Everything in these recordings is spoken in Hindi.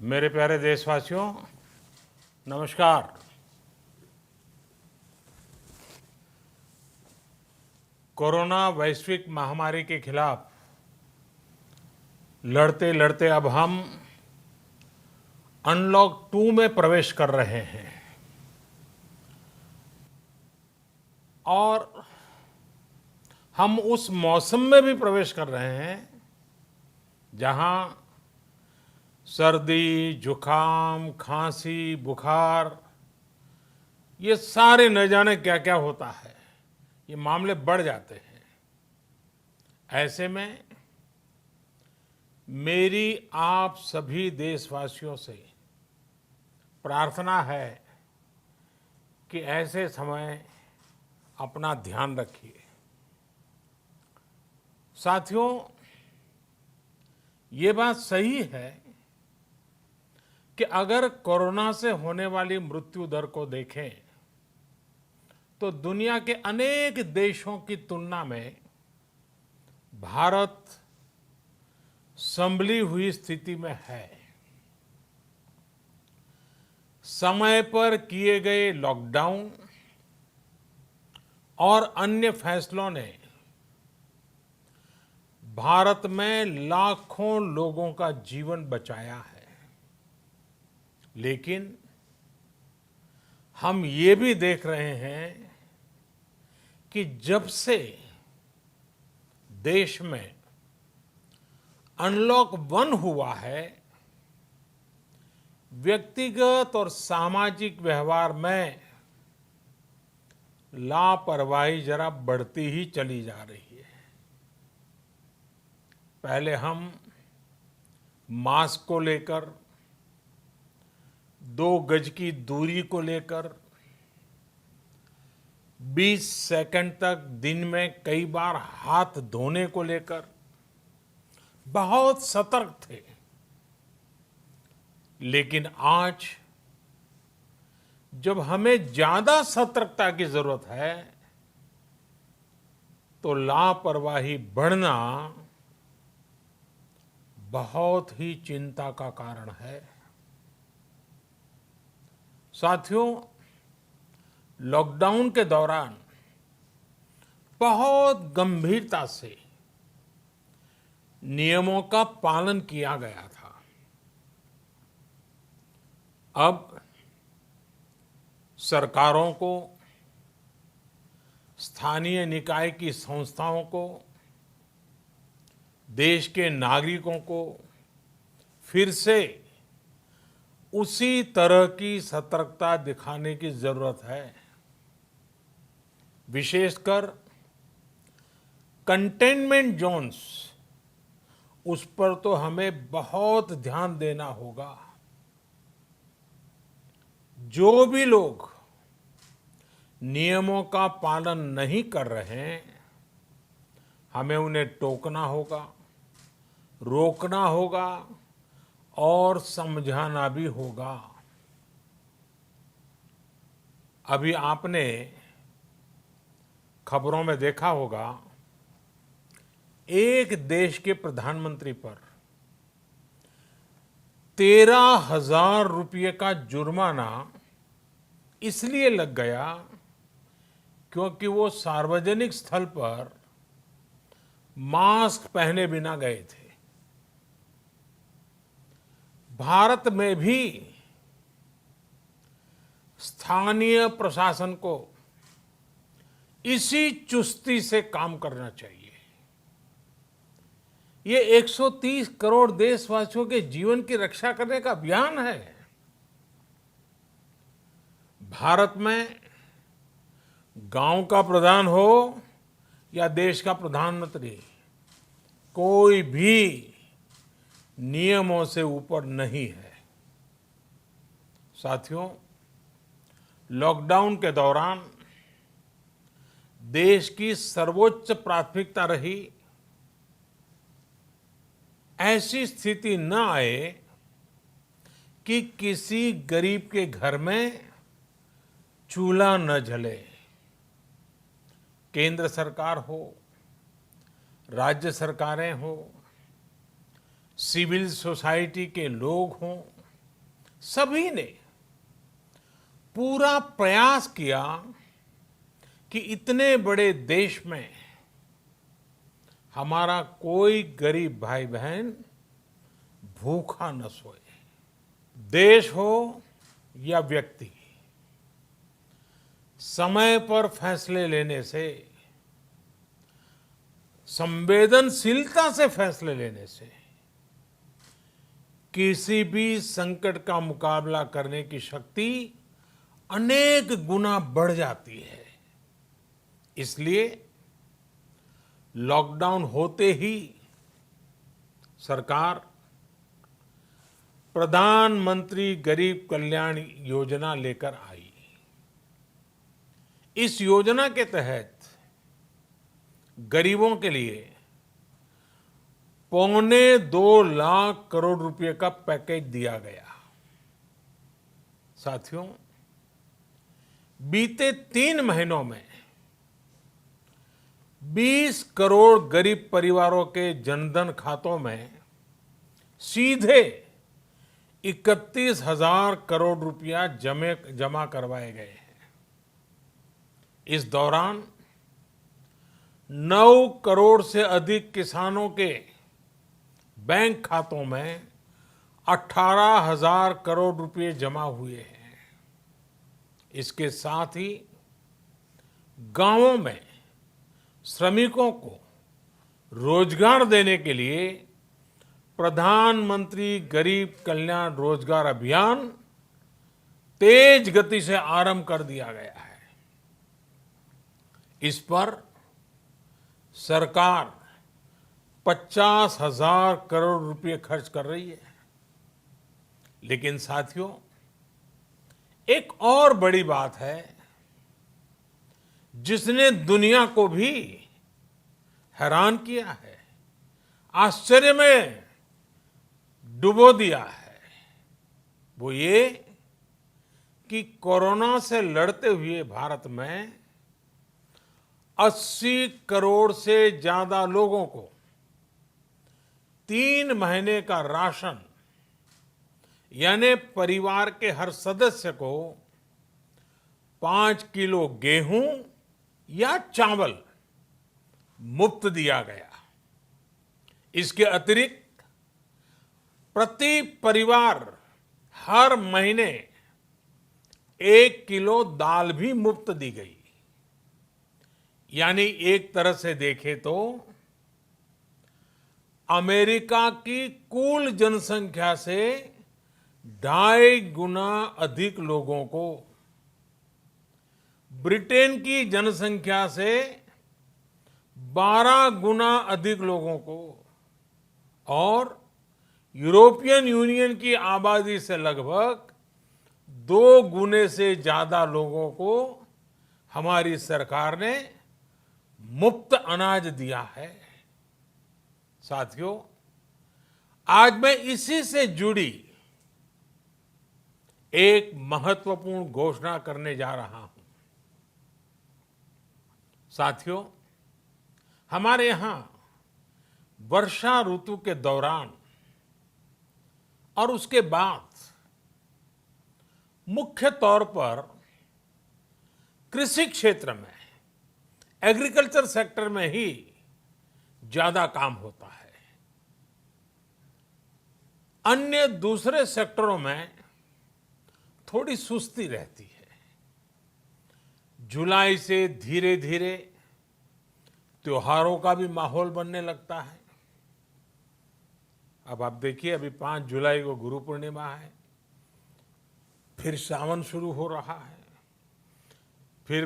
मेरे प्यारे देशवासियों, नमस्कार। कोरोना वैश्विक महामारी के खिलाफ लड़ते लड़ते अब हम अनलॉक 2 में प्रवेश कर रहे हैं और हम उस मौसम में भी प्रवेश कर रहे हैं जहां सर्दी, जुकाम, खांसी, बुखार ये सारे न जाने क्या क्या होता है, ये मामले बढ़ जाते हैं। ऐसे में मेरी आप सभी देशवासियों से प्रार्थना है कि ऐसे समय अपना ध्यान रखिए। साथियों, ये बात सही है कि अगर कोरोना से होने वाली मृत्यु दर को देखें तो दुनिया के अनेक देशों की तुलना में भारत संभली हुई स्थिति में है। समय पर किए गए लॉकडाउन और अन्य फैसलों ने भारत में लाखों लोगों का जीवन बचाया है, लेकिन हम ये भी देख रहे हैं कि जब से देश में अनलॉक 1 हुआ है, व्यक्तिगत और सामाजिक व्यवहार में लापरवाही जरा बढ़ती ही चली जा रही है। पहले हम मास्क को लेकर, 2 गज की दूरी को लेकर 20 सेकंड तक दिन में कई बार हाथ धोने को लेकर बहुत सतर्क थे, लेकिन आज जब हमें ज्यादा सतर्कता की जरूरत है तो लापरवाही बढ़ना बहुत ही चिंता का कारण है। साथियों, लॉकडाउन के दौरान बहुत गंभीरता से नियमों का पालन किया गया था। अब सरकारों को, स्थानीय निकाय की संस्थाओं को, देश के नागरिकों को फिर से उसी तरह की सतर्कता दिखाने की जरूरत है। विशेषकर कंटेनमेंट जोन्स, उस पर तो हमें बहुत ध्यान देना होगा। जो भी लोग नियमों का पालन नहीं कर रहे हैं, हमें उन्हें टोकना होगा, रोकना होगा और समझाना भी होगा। अभी आपने खबरों में देखा होगा, एक देश के प्रधानमंत्री पर 13,000 रुपये का जुर्माना इसलिए लग गया क्योंकि वो सार्वजनिक स्थल पर मास्क पहने बिना गए थे। भारत में भी स्थानीय प्रशासन को इसी चुस्ती से काम करना चाहिए। ये 130 करोड़ देशवासियों के जीवन की रक्षा करने का अभियान है। भारत में गांव का प्रधान हो या देश का प्रधानमंत्री, कोई भी नियमों से ऊपर नहीं है। साथियों, लॉकडाउन के दौरान देश की सर्वोच्च प्राथमिकता रही ऐसी स्थिति न आए कि किसी गरीब के घर में चूल्हा न जले। केंद्र सरकार हो, राज्य सरकारें हो, सिविल सोसाइटी के लोग हों, सभी ने पूरा प्रयास किया कि इतने बड़े देश में हमारा कोई गरीब भाई बहन भूखा न सोए। देश हो या व्यक्ति, समय पर फैसले लेने से, संवेदनशीलता से फैसले लेने से किसी भी संकट का मुकाबला करने की शक्ति अनेक गुना बढ़ जाती है। इसलिए लॉकडाउन होते ही सरकार प्रधानमंत्री गरीब कल्याण योजना लेकर आई। इस योजना के तहत गरीबों के लिए 2.25 लाख करोड़ रुपए का पैकेज दिया गया। साथियों, बीते 3 महीनों में 20 करोड़ गरीब परिवारों के जनधन खातों में सीधे 31,000 करोड़ रुपया जमा करवाए गए हैं। इस दौरान 9 करोड़ से अधिक किसानों के बैंक खातों में 18,000 करोड़ रुपए जमा हुए हैं। इसके साथ ही गांवों में श्रमिकों को रोजगार देने के लिए प्रधानमंत्री गरीब कल्याण रोजगार अभियान तेज गति से आरंभ कर दिया गया है। इस पर सरकार 50,000 करोड़ रुपए खर्च कर रही है। लेकिन साथियों, एक और बड़ी बात है जिसने दुनिया को भी हैरान किया है, आश्चर्य में डुबो दिया है। वो ये कि कोरोना से लड़ते हुए भारत में 80 करोड़ से ज्यादा लोगों को 3 महीने का राशन, यानी परिवार के हर सदस्य को 5 किलो गेहूं या चावल मुफ्त दिया गया। इसके अतिरिक्त प्रति परिवार हर महीने 1 किलो दाल भी मुफ्त दी गई। यानी एक तरह से देखें तो अमेरिका की कुल जनसंख्या से 2.5 गुना अधिक लोगों को, ब्रिटेन की जनसंख्या से 12 गुना अधिक लोगों को और यूरोपियन यूनियन की आबादी से लगभग 2 गुने से ज्यादा लोगों को हमारी सरकार ने मुफ्त अनाज दिया है। साथियों, आज मैं इसी से जुड़ी एक महत्वपूर्ण घोषणा करने जा रहा हूं। साथियों, हमारे यहां वर्षा ऋतु के दौरान और उसके बाद मुख्य तौर पर कृषि क्षेत्र में, एग्रीकल्चर सेक्टर में ही ज्यादा काम होता है। अन्य दूसरे सेक्टरों में थोड़ी सुस्ती रहती है। जुलाई से धीरे धीरे त्योहारों का भी माहौल बनने लगता है। अब आप देखिए, अभी 5 जुलाई को गुरु पूर्णिमा है, फिर सावन शुरू हो रहा है, फिर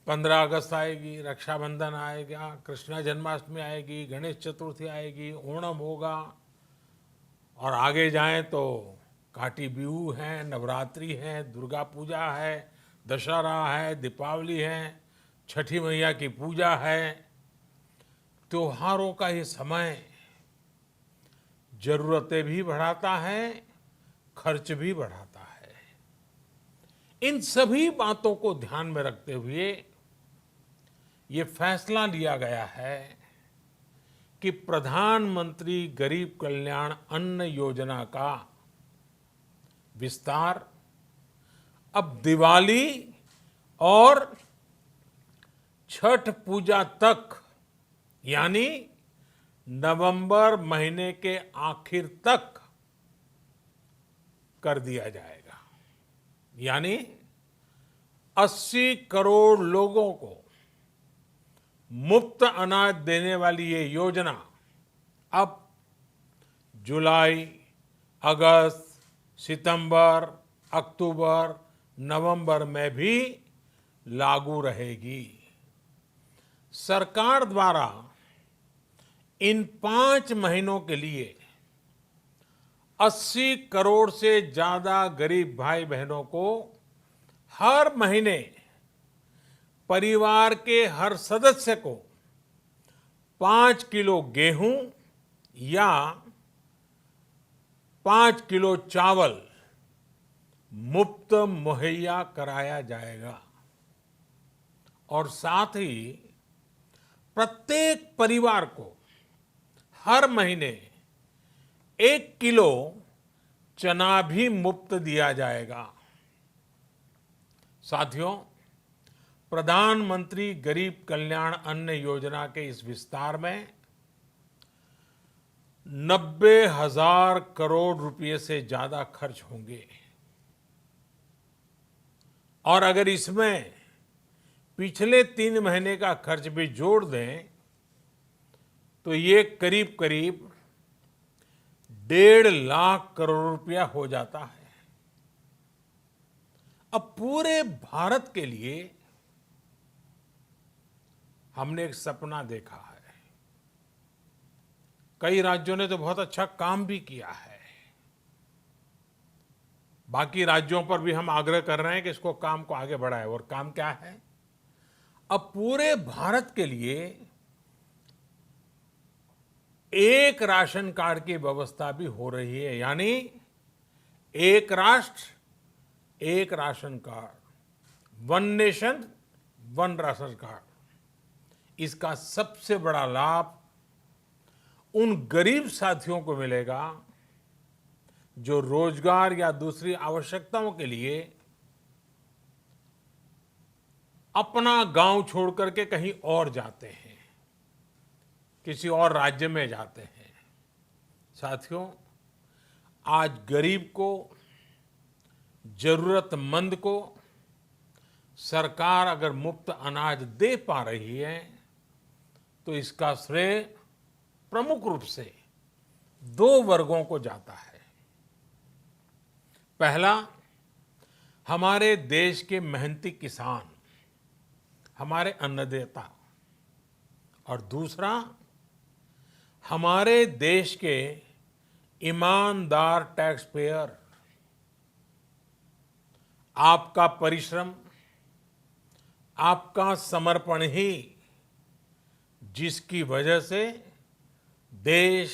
15 अगस्त आएगी, रक्षाबंधन आएगा, कृष्ण जन्माष्टमी आएगी, गणेश चतुर्थी आएगी, ओणम होगा और आगे जाएं तो काटी बिहू है, नवरात्रि है, दुर्गा पूजा है, दशहरा है, दीपावली है, छठी मैया की पूजा है। त्योहारों का ये समय जरूरतें भी बढ़ाता है, खर्च भी बढ़ाता है। इन सभी बातों को ध्यान में रखते हुए ये फैसला लिया गया है कि प्रधानमंत्री गरीब कल्याण अन्न योजना का विस्तार अब दिवाली और छठ पूजा तक, यानी नवंबर महीने के आखिर तक कर दिया जाएगा। यानी 80 करोड़ लोगों को मुफ्त अनाज देने वाली ये योजना अब जुलाई, अगस्त, सितंबर, अक्टूबर, नवंबर में भी लागू रहेगी। सरकार द्वारा इन 5 महीनों के लिए 80 करोड़ से ज्यादा गरीब भाई बहनों को हर महीने परिवार के हर सदस्य को 5 किलो गेहूं या 5 किलो चावल मुफ्त मुहैया कराया जाएगा। और साथ ही प्रत्येक परिवार को हर महीने 1 किलो चना भी मुफ्त दिया जाएगा। साथियों, प्रधानमंत्री गरीब कल्याण अन्न योजना के इस विस्तार में 90,000 करोड़ रुपए से ज्यादा खर्च होंगे। और अगर इसमें पिछले 3 महीने का खर्च भी जोड़ दें तो ये करीब करीब 1.5 लाख करोड़ रुपया हो जाता है। अब पूरे भारत के लिए हमने एक सपना देखा है। कई राज्यों ने तो बहुत अच्छा काम भी किया है। बाकी राज्यों पर भी हम आग्रह कर रहे हैं कि इसको काम को आगे बढ़ाएं। और काम क्या है? अब पूरे भारत के लिए एक राशन कार्ड की व्यवस्था भी हो रही है। यानी एक राष्ट्र एक ration card, one nation one ration card. इसका सबसे बड़ा लाभ उन गरीब साथियों को मिलेगा जो रोजगार या दूसरी आवश्यकताओं के लिए अपना गांव छोड़ करके कहीं और जाते हैं, किसी और राज्य में जाते हैं। साथियों, आज गरीब को, जरूरतमंद को सरकार अगर मुफ्त अनाज दे पा रही है तो इसका श्रेय प्रमुख रूप से 2 वर्गों को जाता है। पहला, हमारे देश के मेहनती किसान, हमारे अन्नदाता। और दूसरा, हमारे देश के ईमानदार टैक्स पेयर। आपका परिश्रम, आपका समर्पण ही जिसकी वजह से देश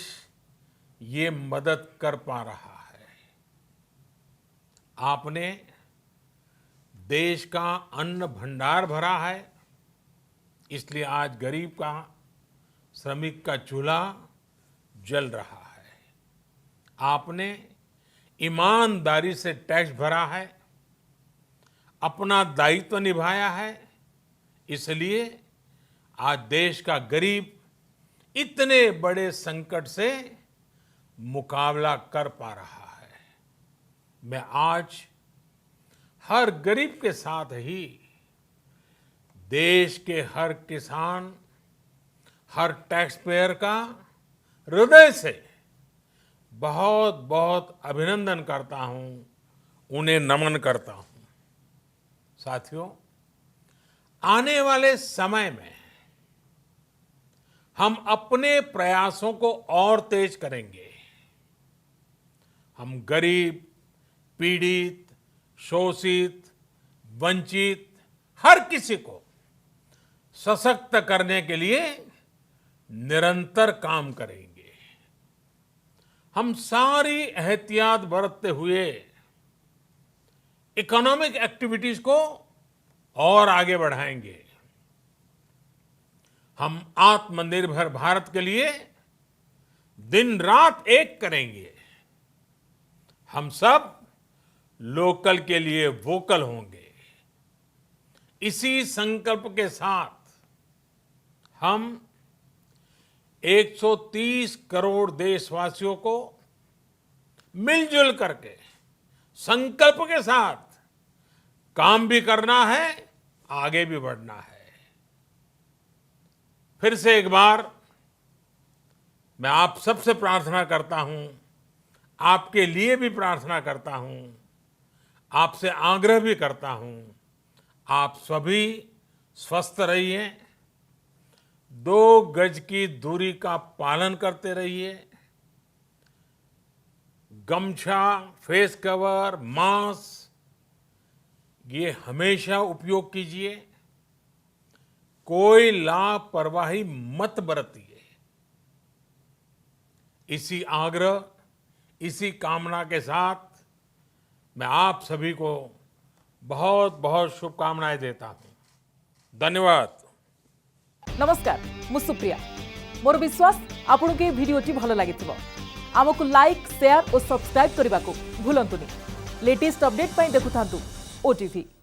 ये मदद कर पा रहा है। आपने देश का अन्न भंडार भरा है, इसलिए आज गरीब का, श्रमिक का चूल्हा जल रहा है। आपने ईमानदारी से टैक्स भरा है, अपना दायित्व निभाया है, इसलिए आज देश का गरीब इतने बड़े संकट से मुकाबला कर पा रहा है। मैं आज हर गरीब के साथ ही देश के हर किसान, हर टैक्स पेयर का हृदय से बहुत बहुत अभिनंदन करता हूं, उन्हें नमन करता हूं। साथियों, आने वाले समय में हम अपने प्रयासों को और तेज करेंगे। हम गरीब, पीड़ित, शोषित, वंचित हर किसी को सशक्त करने के लिए निरंतर काम करेंगे। हम सारी एहतियात बरतते हुए इकोनॉमिक एक्टिविटीज को और आगे बढ़ाएंगे। हम आत्मनिर्भर भारत के लिए दिन रात एक करेंगे। हम सब लोकल के लिए वोकल होंगे। इसी संकल्प के साथ हम 130 करोड़ देशवासियों को मिलजुल करके संकल्प के साथ काम भी करना है, आगे भी बढ़ना है। फिर से एक बार मैं आप सबसे प्रार्थना करता हूं, आपके लिए भी प्रार्थना करता हूं, आपसे आग्रह भी करता हूं, आप सभी स्वस्थ रहिए, 2 गज की दूरी का पालन करते रहिए, गमछा, फेस कवर, मास्क ये हमेशा उपयोग कीजिए। कोई लापरवाही मत बरतिए। इसी आग्रह, इसी कामना के साथ मैं आप सभी को बहुत बहुत शुभकामनाएं देता हूं। धन्यवाद। नमस्कार, मु सुप्रिया। मोर विश्वास आपन के वीडियोटी भलो लागिथिबो। आमको लाइक, शेयर और सब्सक्राइब करने को भूलंतुनि। लेटेस्ट अपडेट पाई देखुथांतु ओटीवी।